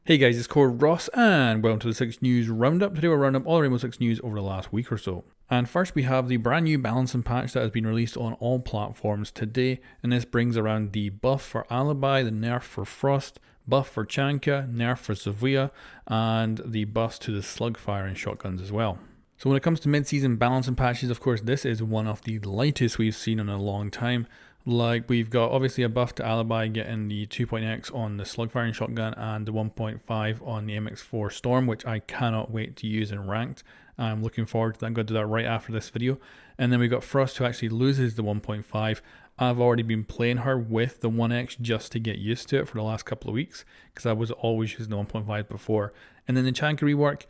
Hey guys, it's Core Ross and welcome to the 6 News Roundup. Today we'll round up all the Rainbow Six news over the last week or so. And first we have the brand new balancing patch that has been released on all platforms today, and this brings around the buff for Alibi, the nerf for Frost, buff for Chanka, nerf for Sofia, and the buffs to the slug firing shotguns as well. So when it comes to mid-season balancing patches, of course this is one of the lightest we've seen in a long time. Like, we've got obviously a buff to Alibi getting the 2.x on the slug firing shotgun and the 1.5 on the MX4 Storm, which I cannot wait to use in ranked. I'm looking forward to that. I'm going to do that right after this video. And then we got Frost, who actually loses the 1.5. I've already been playing her with the 1x just to get used to it for the last couple of weeks, because I was always using the 1.5 before. And then the Chanka rework,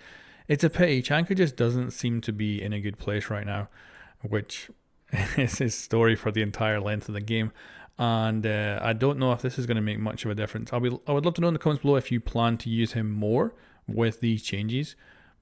it's a pity. Chanka just doesn't seem to be in a good place right now, which is his story for the entire length of the game. And I don't know if this is going to make much of a difference. I would love to know in the comments below if you plan to use him more with these changes.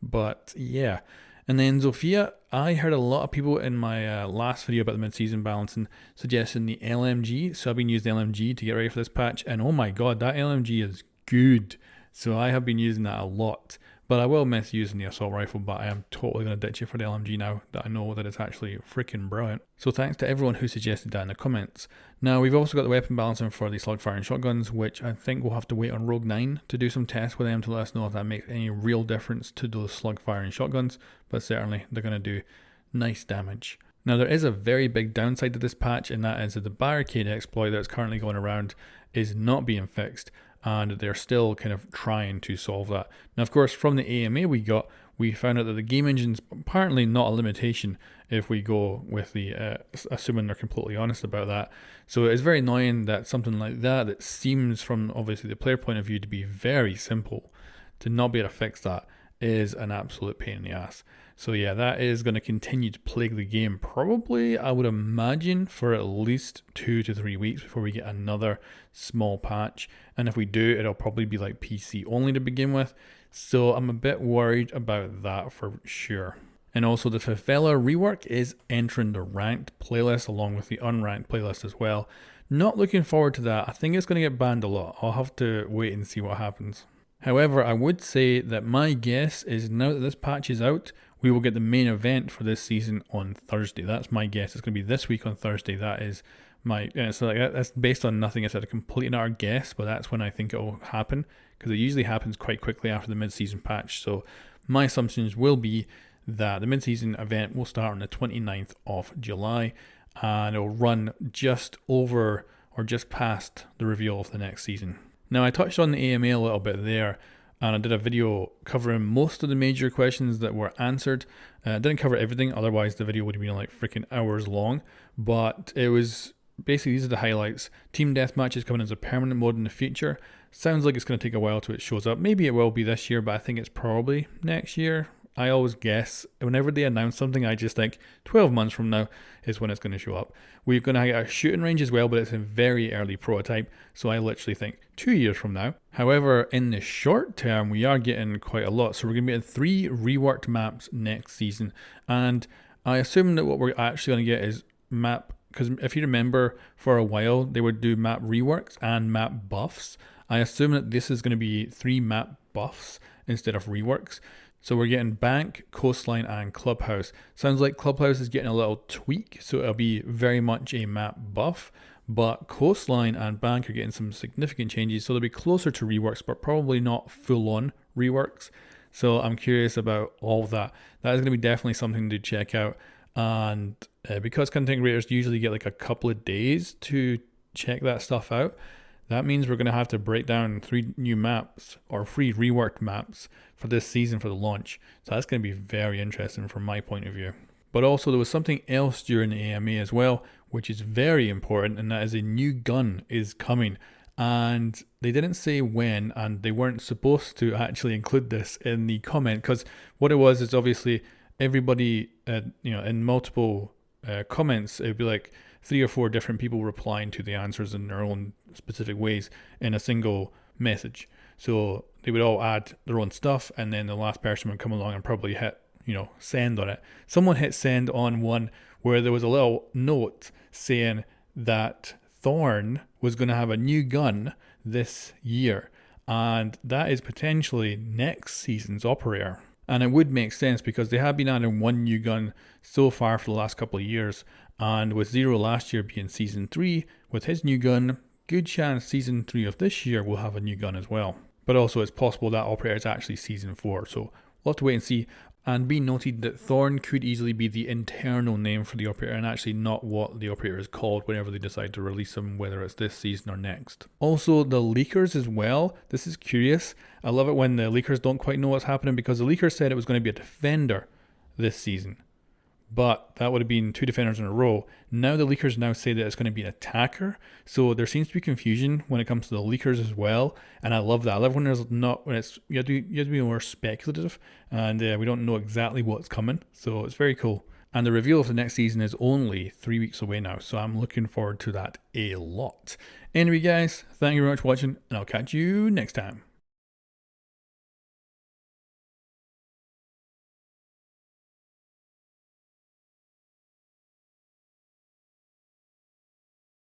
But yeah. And then Sofia, I heard a lot of people in my last video about the mid-season balancing suggesting the LMG. So I've been using the LMG to get ready for this patch. And oh my god, that LMG is good. So I have been using that a lot. But I will miss using the assault rifle, but I am totally going to ditch it for the LMG now that I know that it's actually freaking brilliant. So thanks to everyone who suggested that in the comments. Now we've also got the weapon balancing for the slug firing shotguns, which I think we'll have to wait on Rogue 9 to do some tests with them to let us know if that makes any real difference to those slug firing shotguns, but certainly they're going to do nice damage. Now there is a very big downside to this patch, and that is that the barricade exploit that's currently going around is not being fixed, and they're still kind of trying to solve that. Now, of course, from the AMA we found out that the game engine's apparently not a limitation if we go with the, assuming they're completely honest about that. So it's very annoying that something like that seems from obviously the player point of view to be very simple, to not be able to fix that is an absolute pain in the ass. So yeah, that is going to continue to plague the game probably, I would imagine, for at least 2 to 3 weeks before we get another small patch. And if we do, it'll probably be like PC only to begin with. So I'm a bit worried about that for sure. And also the Favela rework is entering the ranked playlist along with the unranked playlist as well. Not looking forward to that. I think it's going to get banned a lot. I'll have to wait and see what happens. However, I would say that my guess is now that this patch is out, we will get the main event for this season on Thursday. That's my guess. It's going to be this week on Thursday. That is my, so like that's based on nothing. It's a complete and utter guess, but that's when I think it will happen, because it usually happens quite quickly after the mid-season patch. So my assumptions will be that the mid-season event will start on the 29th of July, and it will run just over or just past the reveal of the next season. Now, I touched on the AMA a little bit there, and I did a video covering most of the major questions that were answered. I didn't cover everything, otherwise the video would have been like freaking hours long, but it was basically, these are the highlights. Team Deathmatch is coming as a permanent mode in the future. Sounds like it's going to take a while till it shows up. Maybe it will be this year, but I think it's probably next year. I always guess, whenever they announce something, I just think 12 months from now is when it's going to show up. We're going to get a shooting range as well, but it's a very early prototype, so I literally think 2 years from now. However, in the short term, we are getting quite a lot. So we're going to be getting 3 reworked maps next season, and I assume that what we're actually going to get is map, because if you remember, for a while, they would do map reworks and map buffs. I assume that this is going to be 3 map buffs instead of reworks. So we're getting Bank, Coastline, and Clubhouse. Sounds like Clubhouse is getting a little tweak, so it'll be very much a map buff. But Coastline and Bank are getting some significant changes, so they'll be closer to reworks, but probably not full-on reworks. So I'm curious about all of that. That is going to be definitely something to check out. And because content creators usually get like a couple of days to check that stuff out, that means we're going to have to break down 3 new maps or 3 reworked maps for this season for the launch. So that's going to be very interesting from my point of view. But also there was something else during the AMA as well, which is very important, and that is a new gun is coming. And they didn't say when, and they weren't supposed to actually include this in the comment, because what it was is obviously everybody, in multiple comments, it would be like 3 or 4 different people replying to the answers in their own specific ways in a single message. So they would all add their own stuff, and then the last person would come along and probably hit, send on it. Someone hit send on one where there was a little note saying that Thorn was going to have a new gun this year. and that is potentially next season's operator. And it would make sense because they have been adding one new gun so far for the last couple of years, and with Zero last year being season 3, with his new gun, good chance season 3 of this year will have a new gun as well. But also it's possible that operator is actually season 4, so we'll have to wait and see. And be noted that Thorn could easily be the internal name for the operator and actually not what the operator is called whenever they decide to release him, whether it's this season or next. Also, the leakers as well. This is curious. I love it when the leakers don't quite know what's happening, because the leakers said it was going to be a defender this season. But that would have been 2 defenders in a row. Now the leakers now say that it's going to be an attacker. So there seems to be confusion when it comes to the leakers as well. And I love that. I love when there's not, when it's, you have to be more speculative, and we don't know exactly what's coming. So it's very cool. And the reveal of the next season is only 3 weeks away now. So I'm looking forward to that a lot. Anyway guys, thank you very much for watching, and I'll catch you next time.